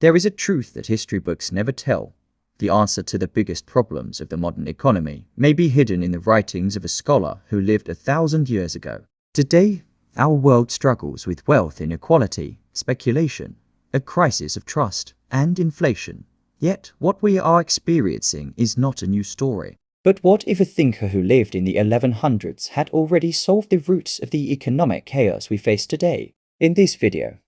There is a truth that history books never tell. The answer to the biggest problems of the modern economy may be hidden in the writings of a scholar who lived 1,000 years ago. Today, our world struggles with wealth inequality, speculation, a crisis of trust, and inflation. Yet, what we are experiencing is not a new story. But what if a thinker who lived in the 1100s had already solved the roots of the economic chaos we face today? In this video,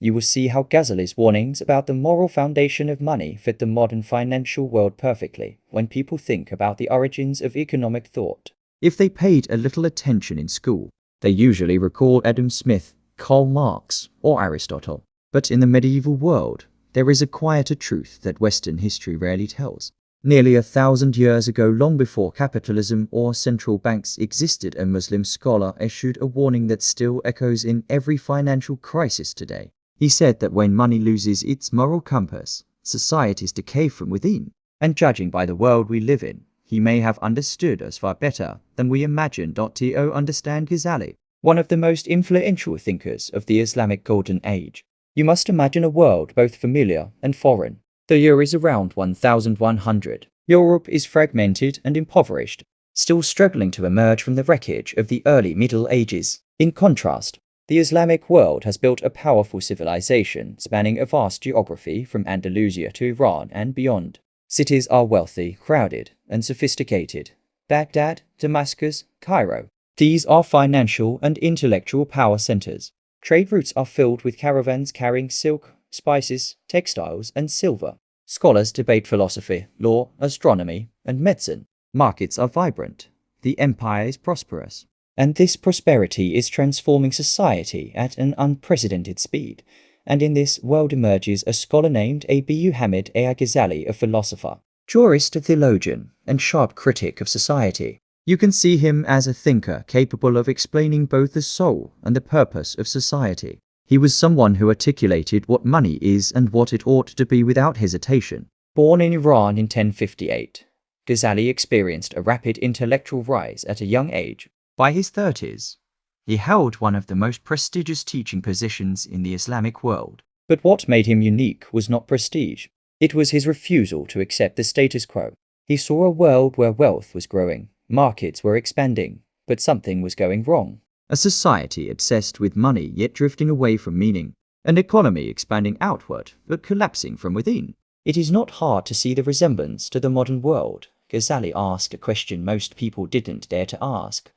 you will see how Ghazali's warnings about the moral foundation of money fit the modern financial world perfectly when people think about the origins of economic thought. If they paid a little attention in school, they usually recall Adam Smith, Karl Marx, or Aristotle. But in the medieval world, there is a quieter truth that Western history rarely tells. Nearly 1,000 years ago, long before capitalism or central banks existed, a Muslim scholar issued a warning that still echoes in every financial crisis today. He said that when money loses its moral compass, societies decay from within. And judging by the world we live in, he may have understood us far better than we imagine. To understand Ghazali, one of the most influential thinkers of the Islamic Golden Age, you must imagine a world both familiar and foreign. The year is around 1100. Europe is fragmented and impoverished, still struggling to emerge from the wreckage of the early Middle Ages. In contrast, the Islamic world has built a powerful civilization spanning a vast geography from Andalusia to Iran and beyond. Cities are wealthy, crowded, and sophisticated. Baghdad, Damascus, Cairo. These are financial and intellectual power centers. Trade routes are filled with caravans carrying silk, spices, textiles, and silver. Scholars debate philosophy, law, astronomy, and medicine. Markets are vibrant. The empire is prosperous. And this prosperity is transforming society at an unprecedented speed. And in this world emerges a scholar named Abu Hamid al-Ghazali, a philosopher, jurist, a theologian, and sharp critic of society. You can see him as a thinker capable of explaining both the soul and the purpose of society. He was someone who articulated what money is and what it ought to be without hesitation. Born in Iran in 1058, Ghazali experienced a rapid intellectual rise at a young age. By his 30s, he held one of the most prestigious teaching positions in the Islamic world. But what made him unique was not prestige. It was his refusal to accept the status quo. He saw a world where wealth was growing, markets were expanding, but something was going wrong. A society obsessed with money yet drifting away from meaning. An economy expanding outward but collapsing from within. It is not hard to see the resemblance to the modern world. Ghazali asked a question most people didn't dare to ask.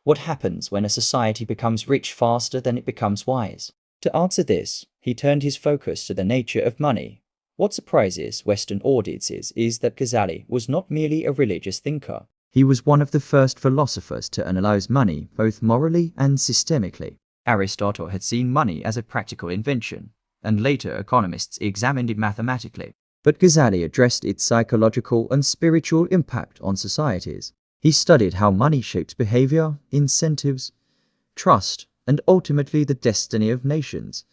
What happens when a society becomes rich faster than it becomes wise? To answer this, he turned his focus to the nature of money. What surprises Western audiences is that Ghazali was not merely a religious thinker. He was one of the first philosophers to analyze money both morally and systemically. Aristotle had seen money as a practical invention, and later economists examined it mathematically. But Ghazali addressed its psychological and spiritual impact on societies. He studied how money shapes behavior, incentives, trust, and ultimately the destiny of nations.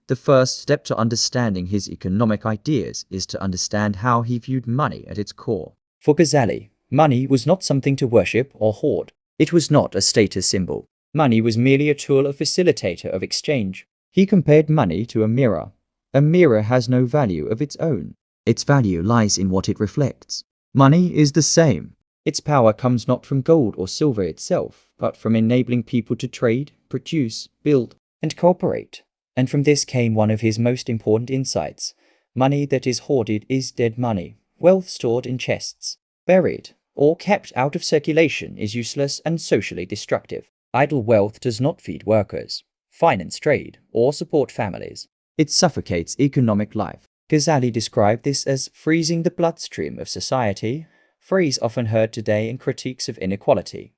The first step to understanding his economic ideas is to understand how he viewed money at its core. For Ghazali, money was not something to worship or hoard. It was not a status symbol. Money was merely a tool, a facilitator of exchange. He compared money to a mirror. A mirror has no value of its own. Its value lies in what it reflects. Money is the same. Its power comes not from gold or silver itself, but from enabling people to trade, produce, build, and cooperate. And from this came one of his most important insights. Money that is hoarded is dead money. Wealth stored in chests, buried, or kept out of circulation is useless and socially destructive. Idle wealth does not feed workers, finance trade, or support families. It suffocates economic life. Ghazali described this as freezing the bloodstream of society, a phrase often heard today in critiques of inequality.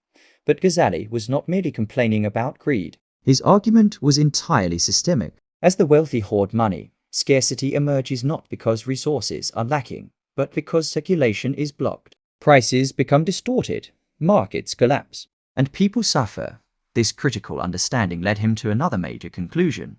But Ghazali was not merely complaining about greed. His argument was entirely systemic. As the wealthy hoard money, scarcity emerges not because resources are lacking, but because circulation is blocked. Prices become distorted, markets collapse, and people suffer. This critical understanding led him to another major conclusion.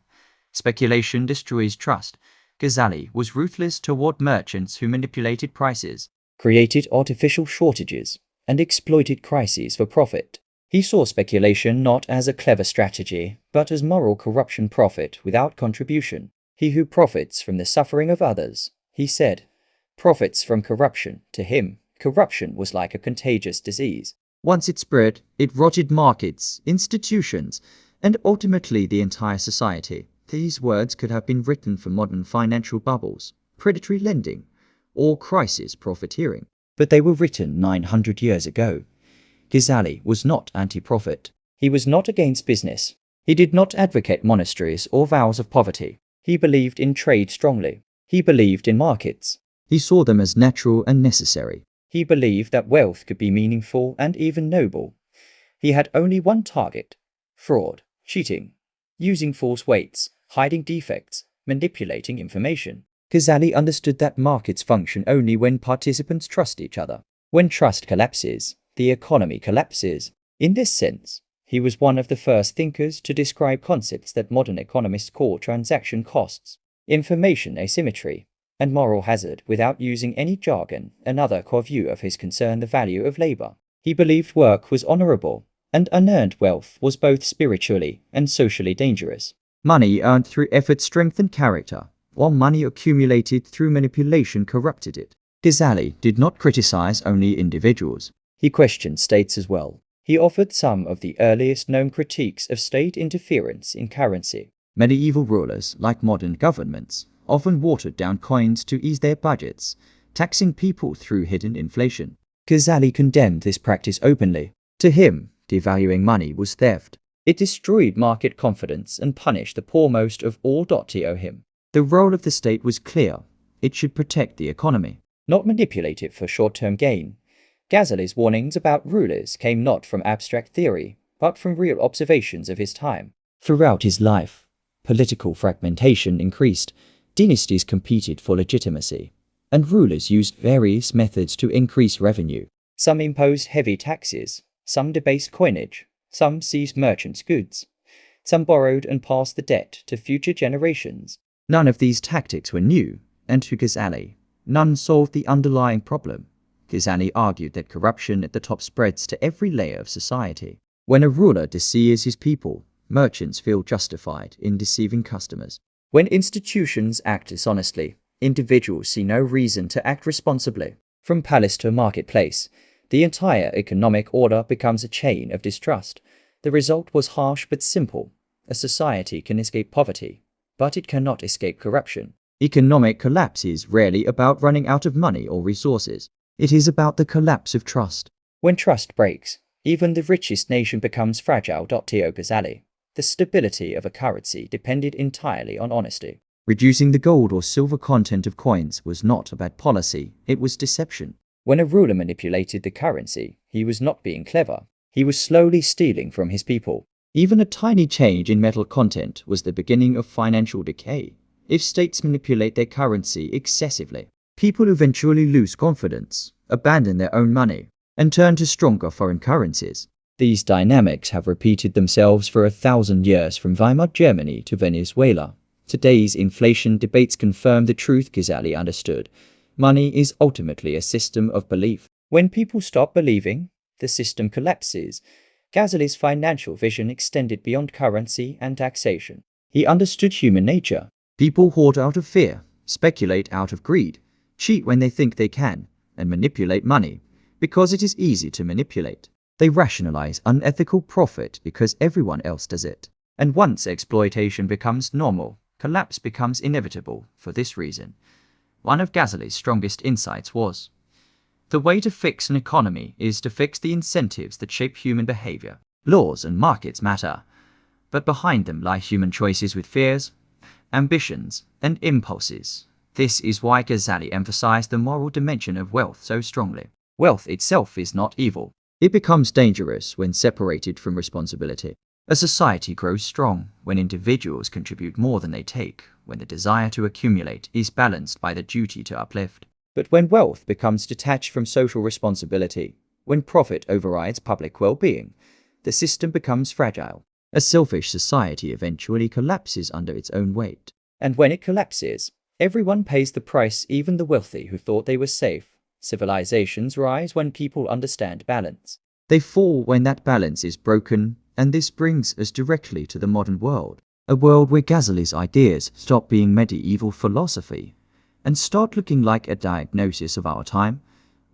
Speculation destroys trust. Ghazali was ruthless toward merchants who manipulated prices, created artificial shortages, and exploited crises for profit. He saw speculation not as a clever strategy, but as moral corruption, profit without contribution. He who profits from the suffering of others, he said, profits from corruption. To him, corruption was like a contagious disease. Once it spread, it rotted markets, institutions, and ultimately the entire society. These words could have been written for modern financial bubbles, predatory lending, or crisis profiteering. But they were written 900 years ago. Ghazali was not anti-profit. He was not against business. He did not advocate monasteries or vows of poverty. He believed in trade strongly. He believed in markets. He saw them as natural and necessary. He believed that wealth could be meaningful and even noble. He had only one target: fraud, cheating, using false weights, hiding defects, manipulating information. Ghazali understood that markets function only when participants trust each other. When trust collapses, the economy collapses. In this sense, he was one of the first thinkers to describe concepts that modern economists call transaction costs, information asymmetry, and moral hazard without using any jargon. Another core view of his concerned the value of labor. He believed work was honorable, and unearned wealth was both spiritually and socially dangerous. Money earned through effort strengthened character, while money accumulated through manipulation corrupted it. Ghazali did not criticize only individuals. He questioned states as well. He offered some of the earliest known critiques of state interference in currency. Medieval rulers, like modern governments, often watered down coins to ease their budgets, taxing people through hidden inflation. Ghazali condemned this practice openly. To him, devaluing money was theft. It destroyed market confidence and punished the poormost of all. To him, the role of the state was clear. It should protect the economy, not manipulate it for short-term gain. Ghazali's warnings about rulers came not from abstract theory, but from real observations of his time. Throughout his life, political fragmentation increased, dynasties competed for legitimacy, and rulers used various methods to increase revenue. Some imposed heavy taxes, some debased coinage, some seized merchants' goods, some borrowed and passed the debt to future generations. None of these tactics were new, and to Ghazali, none solved the underlying problem. Ghazali argued that corruption at the top spreads to every layer of society. When a ruler deceives his people, merchants feel justified in deceiving customers. When institutions act dishonestly, individuals see no reason to act responsibly. From palace to marketplace, the entire economic order becomes a chain of distrust. The result was harsh but simple. A society can escape poverty, but it cannot escape corruption. Economic collapse is rarely about running out of money or resources. It is about the collapse of trust. When trust breaks, even the richest nation becomes fragile. To Ghazali, the stability of a currency depended entirely on honesty. Reducing the gold or silver content of coins was not a bad policy, it was deception. When a ruler manipulated the currency, he was not being clever. He was slowly stealing from his people. Even a tiny change in metal content was the beginning of financial decay. If states manipulate their currency excessively, people eventually lose confidence, abandon their own money, and turn to stronger foreign currencies. These dynamics have repeated themselves for 1,000 years from Weimar Germany to Venezuela. Today's inflation debates confirm the truth Ghazali understood. Money is ultimately a system of belief. When people stop believing, the system collapses. Ghazali's financial vision extended beyond currency and taxation. He understood human nature. People hoard out of fear, speculate out of greed, cheat when they think they can, and manipulate money because it is easy to manipulate. They rationalize unethical profit because everyone else does it. And once exploitation becomes normal, collapse becomes inevitable. For this reason, one of Ghazali's strongest insights was, the way to fix an economy is to fix the incentives that shape human behavior. Laws and markets matter, but behind them lie human choices with fears, ambitions, and impulses. This is why Ghazali emphasized the moral dimension of wealth so strongly. Wealth itself is not evil. It becomes dangerous when separated from responsibility. A society grows strong when individuals contribute more than they take, when the desire to accumulate is balanced by the duty to uplift. But when wealth becomes detached from social responsibility, when profit overrides public well-being, the system becomes fragile. A selfish society eventually collapses under its own weight. And when it collapses, everyone pays the price, even the wealthy who thought they were safe. Civilizations rise when people understand balance. They fall when that balance is broken, and this brings us directly to the modern world. A world where Ghazali's ideas stop being medieval philosophy and start looking like a diagnosis of our time.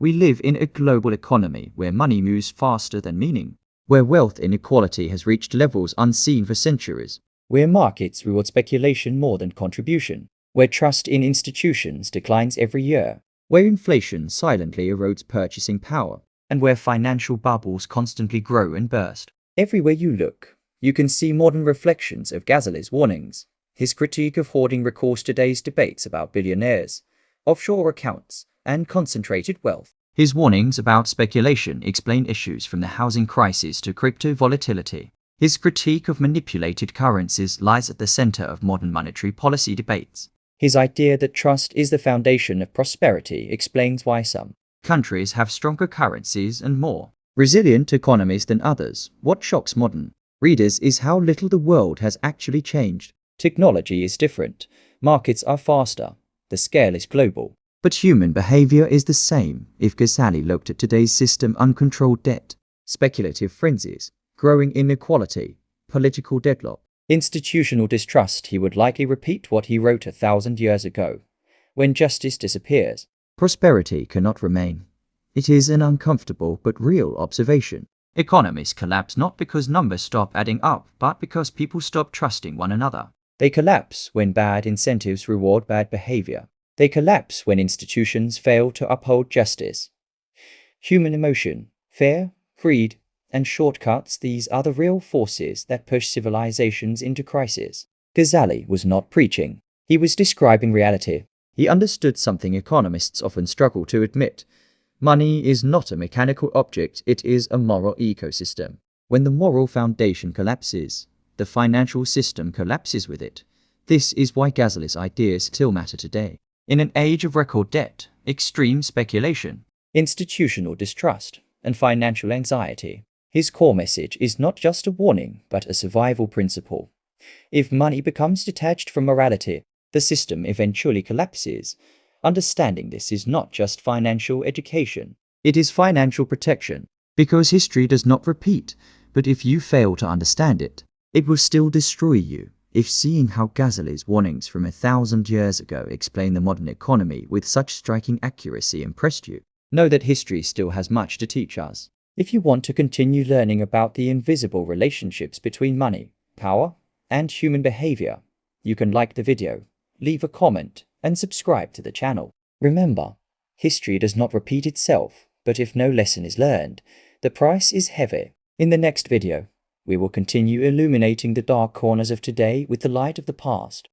We live in a global economy where money moves faster than meaning, where wealth inequality has reached levels unseen for centuries, where markets reward speculation more than contribution, where trust in institutions declines every year, where inflation silently erodes purchasing power, and where financial bubbles constantly grow and burst. Everywhere you look, you can see modern reflections of Ghazali's warnings. His critique of hoarding recalls today's debates about billionaires, offshore accounts, and concentrated wealth. His warnings about speculation explain issues from the housing crisis to crypto volatility. His critique of manipulated currencies lies at the center of modern monetary policy debates. His idea that trust is the foundation of prosperity explains why some countries have stronger currencies and more resilient economies than others. What shocks modern readers is how little the world has actually changed. Technology is different, markets are faster, the scale is global, but human behavior is the same. If Ghazali looked at today's system, uncontrolled debt, speculative frenzies, growing inequality, political deadlock, institutional distrust, he would likely repeat what he wrote 1,000 years ago. When justice disappears, prosperity cannot remain. It is an uncomfortable but real observation. Economies collapse not because numbers stop adding up, but because people stop trusting one another. They collapse when bad incentives reward bad behavior. They collapse when institutions fail to uphold justice. Human emotion, fear, greed, and shortcuts, these are the real forces that push civilizations into crisis. Ghazali was not preaching. He was describing reality. He understood something economists often struggle to admit. Money is not a mechanical object, it is a moral ecosystem. When the moral foundation collapses, the financial system collapses with it. This is why Ghazali's ideas still matter today. In an age of record debt, extreme speculation, institutional distrust, and financial anxiety, his core message is not just a warning, but a survival principle. If money becomes detached from morality, the system eventually collapses. Understanding this is not just financial education, it is financial protection. Because history does not repeat, but if you fail to understand it, it will still destroy you. If seeing how Ghazali's warnings from 1,000 years ago explain the modern economy with such striking accuracy impressed you, know that history still has much to teach us. If you want to continue learning about the invisible relationships between money, power, and human behavior, you can like the video, leave a comment, and subscribe to the channel. Remember, history does not repeat itself, but if no lesson is learned, the price is heavy. In the next video, we will continue illuminating the dark corners of today with the light of the past.